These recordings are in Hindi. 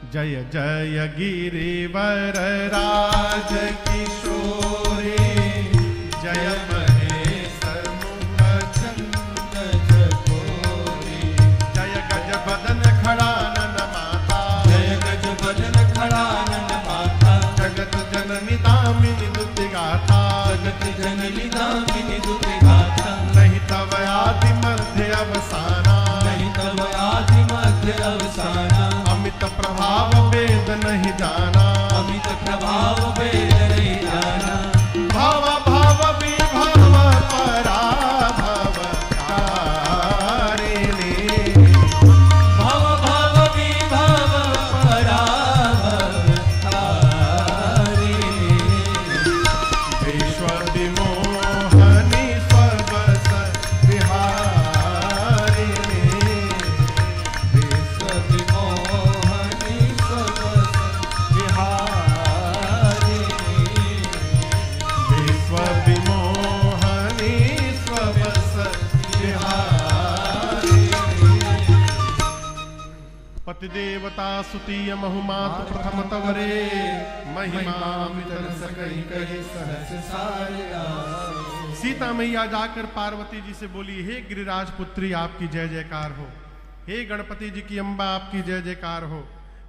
जय जय गिरिवर राज किशोरी, जय महेश मुख चंद चकोरी, जय गज बदन खड़ानन माता, जय गज बदन खड़ानन माता, जगत जननी दामिनी दुति गाथा, जगत जननी दामिनी दुति गाथा, नहीं तव आदि मध्य अवसाना, नहीं तव आदि मध्य अवसाना, अमित प्रभाव वेद नहीं जाना, अमित प्रभाव वेद नहीं जाना, भाव भाव विभव पराभव कारिणी, भव भव विभव पराभव तारिणी, विश्व विमोहनी स्वबस विहारिणी, विश्व विमोहनी स्वबस विहारिणी, विश्व विमोहनी स्वबस विहारिणी, पतिदेवता सुतीय बहुमात प्रथम तवरे, महिमा मितर सकई कही सहस सारिया। सीता मैया जाकर पार्वती जी से बोली, हे गिरिराज पुत्री आपकी जय जयकार हो, हे गणपति जी की अम्बा आपकी जय जयकार हो,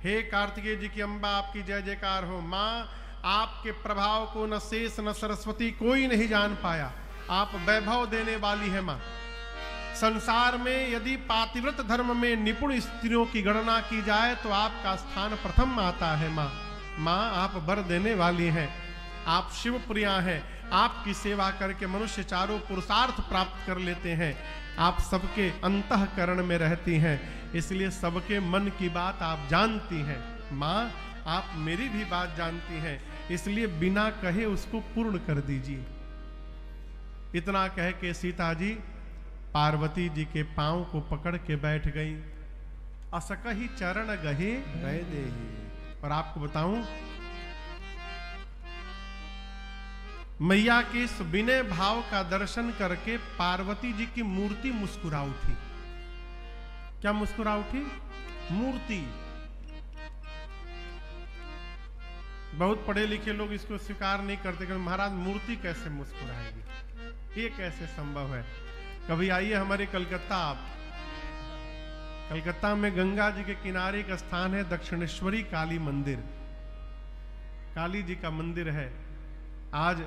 हे कार्तिकेय जी की अम्बा आपकी जय जयकार हो। माँ, आपके प्रभाव को न शेष न सरस्वती कोई नहीं जान पाया, आप वैभव देने वाली है माँ। संसार में यदि पातिव्रत धर्म में निपुण स्त्रियों की गणना की जाए तो आपका स्थान प्रथम आता है माँ। माँ, आप वर देने वाली हैं, आप शिवप्रिया हैं, आपकी सेवा करके मनुष्य चारों पुरुषार्थ प्राप्त कर लेते हैं, आप सबके अंतःकरण में रहती हैं, इसलिए सबके मन की बात आप जानती हैं। माँ, आप मेरी भी बात जानती हैं, इसलिए बिना कहे उसको पूर्ण कर दीजिए। इतना कह के सीता जी पार्वती जी के पांव को पकड़ के बैठ गई। असकही चरण गहे गए देहि। और आपको बताऊं, मैया के इस विनय भाव का दर्शन करके पार्वती जी की मूर्ति मुस्कुरा उठी। क्या मुस्कुरा उठी? मूर्ति। बहुत पढ़े लिखे लोग इसको स्वीकार नहीं करते कि महाराज मूर्ति कैसे मुस्कुराएगी, ये कैसे संभव है। कभी आइए हमारे कलकत्ता, आप कलकत्ता में गंगा जी के किनारे एक स्थान है दक्षिणेश्वरी काली मंदिर, काली जी का मंदिर है। आज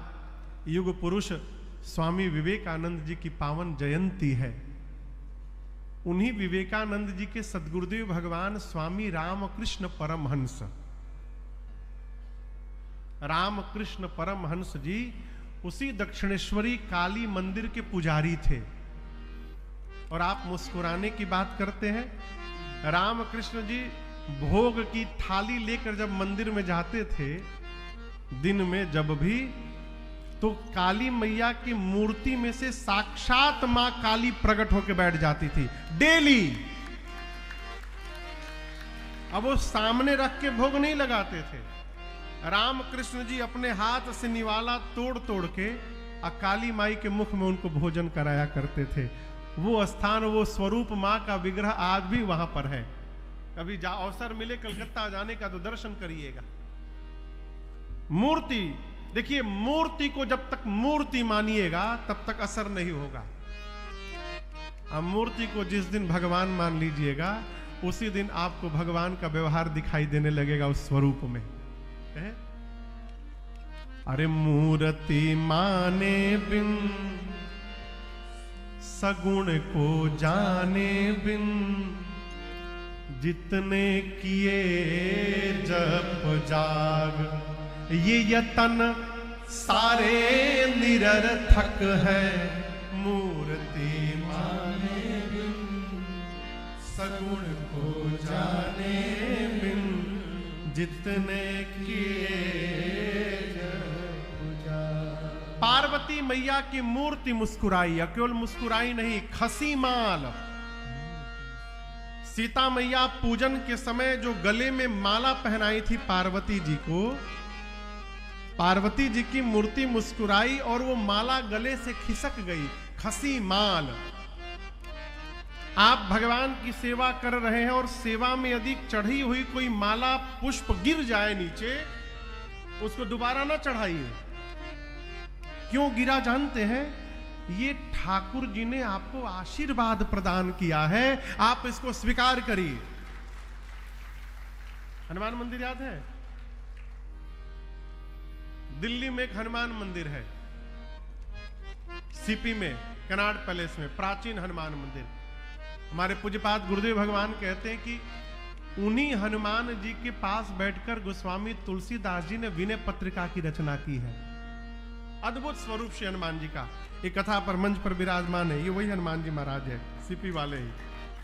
युग पुरुष स्वामी विवेकानंद जी की पावन जयंती है। उन्हीं विवेकानंद जी के सद्गुरुदेव भगवान स्वामी रामकृष्ण परमहंस, रामकृष्ण परमहंस जी उसी दक्षिणेश्वरी काली मंदिर के पुजारी थे। और आप मुस्कुराने की बात करते हैं, रामकृष्ण जी भोग की थाली लेकर जब मंदिर में जाते थे दिन में जब भी, तो काली मैया की मूर्ति में से साक्षात मां काली प्रकट होकर बैठ जाती थी डेली। अब वो सामने रख के भोग नहीं लगाते थे, रामकृष्ण जी अपने हाथ से निवाला तोड़ तोड़ के काली माई के मुख में उनको भोजन कराया करते थे। वो स्थान, वो स्वरूप मां का विग्रह आज भी वहां पर है। कभी अवसर मिले कलकत्ता जाने का तो दर्शन करिएगा। मूर्ति देखिए, मूर्ति को जब तक मूर्ति मानिएगा तब तक असर नहीं होगा। अब मूर्ति को जिस दिन भगवान मान लीजिएगा उसी दिन आपको भगवान का व्यवहार दिखाई देने लगेगा उस स्वरूप में। अरे मूर्ति माने बिन सगुण को जाने बिन, जितने किए जप जाग, ये यतन सारे निरर्थक है। मूर्ति माने बिन सगुण को जाने बिन, जितने किए जप जाग। पार्वती मैया की मूर्ति मुस्कुराई, केवल मुस्कुराई नहीं, खसी माल। सीता मैया पूजन के समय जो गले में माला पहनाई थी पार्वती जी को, पार्वती जी की मूर्ति मुस्कुराई और वो माला गले से खिसक गई, खसी माल। आप भगवान की सेवा कर रहे हैं और सेवा में यदि चढ़ी हुई कोई माला पुष्प गिर जाए नीचे, उसको दोबारा ना चढ़ाइए। क्यों गिरा जानते हैं? ये ठाकुर जी ने आपको आशीर्वाद प्रदान किया है, आप इसको स्वीकार करिए। हनुमान मंदिर याद है? दिल्ली में एक हनुमान मंदिर है, सीपी में, कनाड पैलेस में, प्राचीन हनुमान मंदिर। हमारे पूज्यपाद गुरुदेव भगवान कहते हैं कि उन्हीं हनुमान जी के पास बैठकर गोस्वामी तुलसीदास जी ने विनय पत्रिका की रचना की है। अद्भुत स्वरूप श्री हनुमान जी का एक कथा पर मंच पर विराजमान है। ये वही हनुमान जी महाराज है, सीपी वाले ही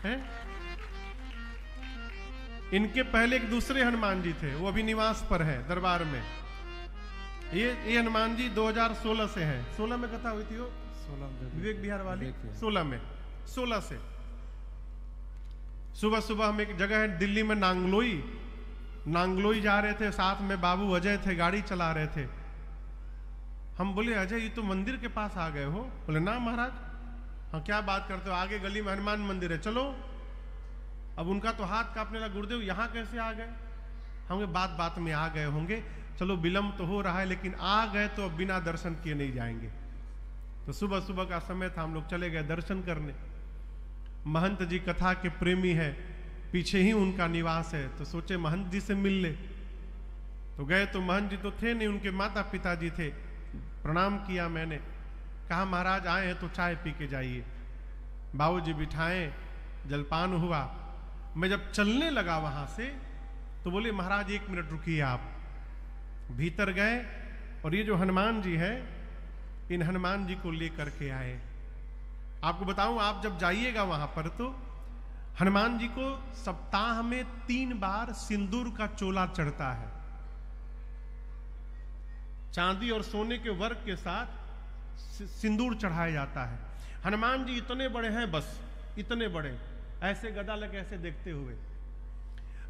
हैं। इनके पहले एक दूसरे हनुमान जी थे, वो अभी निवास पर है दरबार में। ये हनुमान जी 2016 से है। 16 में कथा हुई थी वो, 16 विवेक विहार वाली, 16 में, 16 से। सुबह सुबह हम एक जगह है दिल्ली में, नांगलोई जा रहे थे, साथ में बाबू अजय थे, गाड़ी चला रहे थे। हम बोले अजय ये तो मंदिर के पास आ गए हो। बोले ना महाराज। हाँ क्या बात करते हो, आगे गली में हनुमान मंदिर है, चलो। अब उनका तो हाथ कांपने लगा, गुरुदेव यहाँ कैसे आ गए? हम बात बात में आ गए होंगे, चलो विलंब तो हो रहा है, लेकिन आ गए तो अब बिना दर्शन किए नहीं जाएंगे। तो सुबह सुबह का समय था, हम लोग चले गए दर्शन करने। महंत जी कथा के प्रेमी है, पीछे ही उनका निवास है, तो सोचे महंत जी से मिल ले। तो गए तो महंत जी तो थे नहीं, उनके माता पिताजी थे। प्रणाम किया मैंने, कहा महाराज आए हैं तो चाय पी के जाइए। बाबूजी बिठाए, जलपान हुआ। मैं जब चलने लगा वहां से तो बोले महाराज 1 मिनट रुकिए आप। भीतर गए और ये जो हनुमान जी है, इन हनुमान जी को लेकर के आए। आपको बताऊं, आप जब जाइएगा वहां पर तो हनुमान जी को सप्ताह में 3 बार सिंदूर का चोला चढ़ता है। चांदी और सोने के वर्क के साथ सिंदूर चढ़ाया जाता है। हनुमान जी इतने बड़े हैं, बस इतने बड़े, ऐसे गदा लगे ऐसे देखते हुए।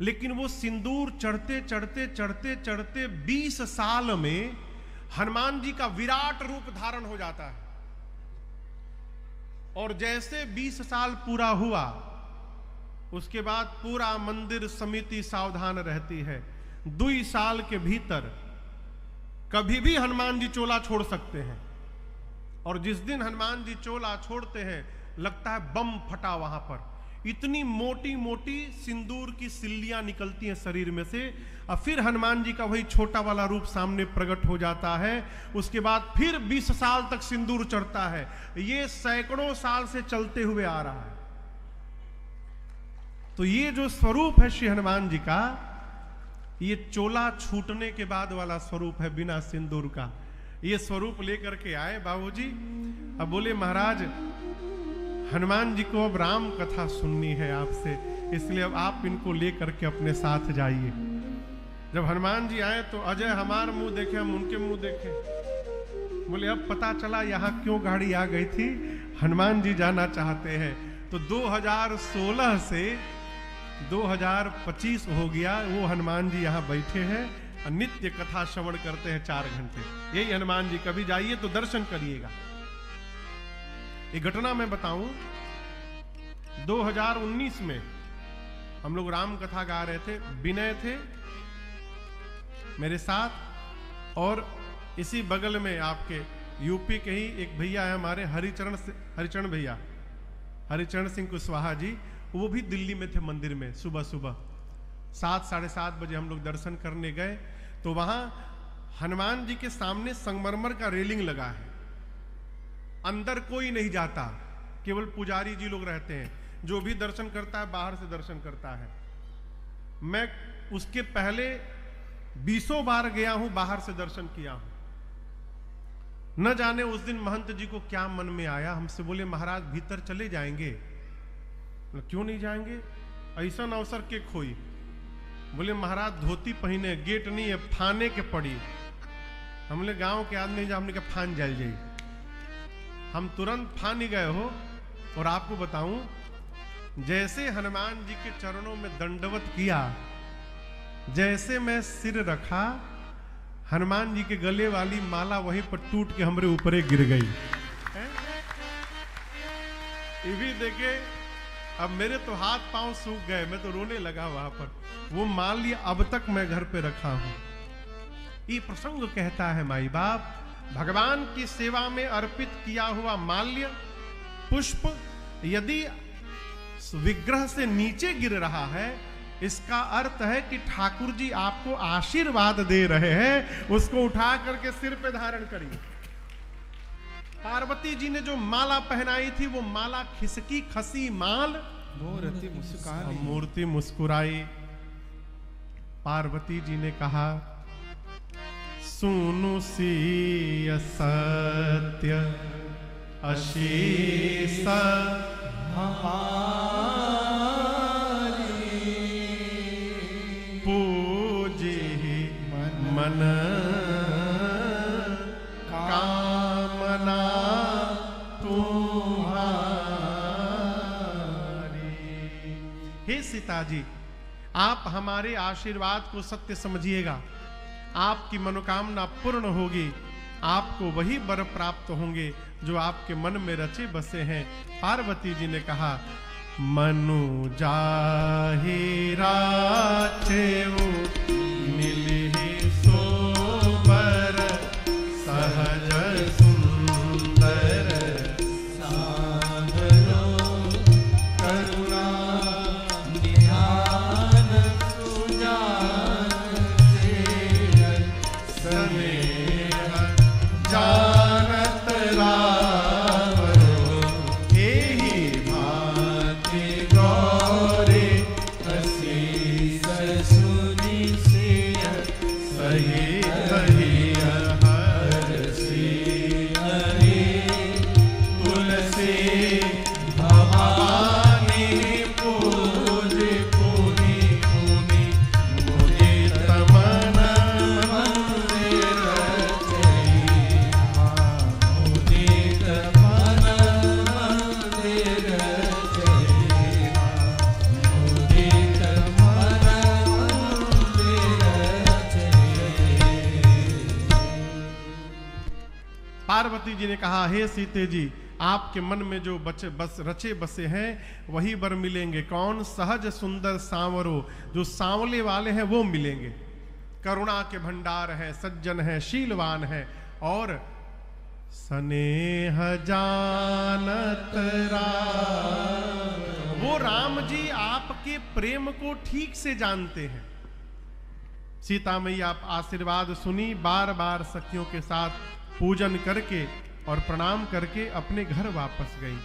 लेकिन वो सिंदूर चढ़ते चढ़ते चढ़ते चढ़ते 20 साल में हनुमान जी का विराट रूप धारण हो जाता है। और जैसे 20 साल पूरा हुआ, उसके बाद पूरा मंदिर समिति सावधान रहती है। 2 साल के भीतर कभी भी हनुमान जी चोला छोड़ सकते हैं। और जिस दिन हनुमान जी चोला छोड़ते हैं, लगता है बम फटा वहां पर। इतनी मोटी मोटी सिंदूर की सिल्लियां निकलती हैं शरीर में से। और फिर हनुमान जी का वही छोटा वाला रूप सामने प्रकट हो जाता है। उसके बाद फिर 20 साल तक सिंदूर चढ़ता है। ये सैकड़ों साल से चलते हुए आ रहा है। तो ये जो स्वरूप है श्री हनुमान जी का, ये चोला छूटने के बाद वाला स्वरूप है, बिना सिंदूर का। ये स्वरूप लेकर के आए बाबूजी। अब बोले महाराज हनुमान जी को अब राम कथा सुननी है आपसे, इसलिए अब आप इनको लेकर के अपने साथ जाइए। जब हनुमान जी आए तो अजय हमार मुंह देखे, हम उनके मुंह देखे। बोले अब पता चला यहाँ क्यों गाड़ी आ गई थी, हनुमान जी जाना चाहते हैं। तो 2016 से 2025 हो गया, वो हनुमान जी यहाँ बैठे हैं और नित्य कथा श्रवण करते हैं 4 घंटे। यही हनुमान जी, कभी जाइए तो दर्शन करिएगा। एक घटना मैं बताऊं, 2019 में हम लोग राम कथा गा रहे थे। विनय थे मेरे साथ, और इसी बगल में आपके यूपी के ही एक भैया है हमारे, हरिचरण भैया, हरिचरण सिंह कुशवाहा जी। वो भी दिल्ली में थे मंदिर में। सुबह सुबह 7, साढ़े 7 बजे हम लोग दर्शन करने गए तो वहां हनुमान जी के सामने संगमरमर का रेलिंग लगा है। अंदर कोई नहीं जाता, केवल पुजारी जी लोग रहते हैं। जो भी दर्शन करता है बाहर से दर्शन करता है। मैं उसके पहले 20 बार गया हूं, बाहर से दर्शन किया हूं। न जाने उस दिन महंत जी को क्या मन में आया, हमसे बोले महाराज भीतर चले जाएंगे। क्यों नहीं जाएंगे, ऐसा अवसर के खोई। बोले महाराज धोती पहने, गेट नहीं है, फाने के पड़ी। हमने गांव के आदमी जब हमने कहा फान जल जाई, हम तुरंत फान ही गए हो। और आपको बताऊं, जैसे हनुमान जी के चरणों में दंडवत किया, जैसे मैं सिर रखा, हनुमान जी के गले वाली माला वहीं पर टूट के हमरे ऊपर गिर गई। ये भी देखे अब मेरे तो हाथ पांव सूख गए, मैं तो रोने लगा वहां पर। वो माल्य अब तक मैं घर पे रखा हूं। ये प्रसंग कहता है माई बाप, भगवान की सेवा में अर्पित किया हुआ माल्य पुष्प यदि विग्रह से नीचे गिर रहा है, इसका अर्थ है कि ठाकुर जी आपको आशीर्वाद दे रहे हैं, उसको उठा करके सिर पे धारण करिए। पार्वती जी ने जो माला पहनाई थी, वो माला खिसकी खसी माल, मूर्ति मुस्कान, मूर्ति मुस्कुराई। पार्वती जी ने कहा, सुनु सिय सत्य अशीष पूजी मन कामना तुम्हारी। हे सीता जी, आप हमारे आशीर्वाद को सत्य समझिएगा, आपकी मनोकामना पूर्ण होगी, आपको वही वर प्राप्त होंगे जो आपके मन में रचे बसे हैं। पार्वती जी ने कहा, मनु जाहि राचेऊ मिलहि सोबर सहज सुंदर साधनो करुणा निधान सुजान सेय स्नेह जानत रावरो एहि भांति गौरे असीस सुनि सिय सही सही हरसि हरि तुलसी भवानी पूज पुनि पुनि मुदित मन मंदिर चई मुदित मन मंदिर चई मुदित मन मंदिर चई। पार्वती जी ने कहा, हे सीते जी, आपके मन में जो रचे बसे हैं वही वर मिलेंगे। कौन? सहज सुंदर सांवरो, जो सांवले वाले हैं वो मिलेंगे, करुणा के भंडार हैं, सज्जन हैं, शीलवान हैं, और स्नेह जानत राम, वो राम जी आपके प्रेम को ठीक से जानते हैं। सीता मैया आप आशीर्वाद सुनी, बार बार सखियों के साथ पूजन करके और प्रणाम करके अपने घर वापस गई।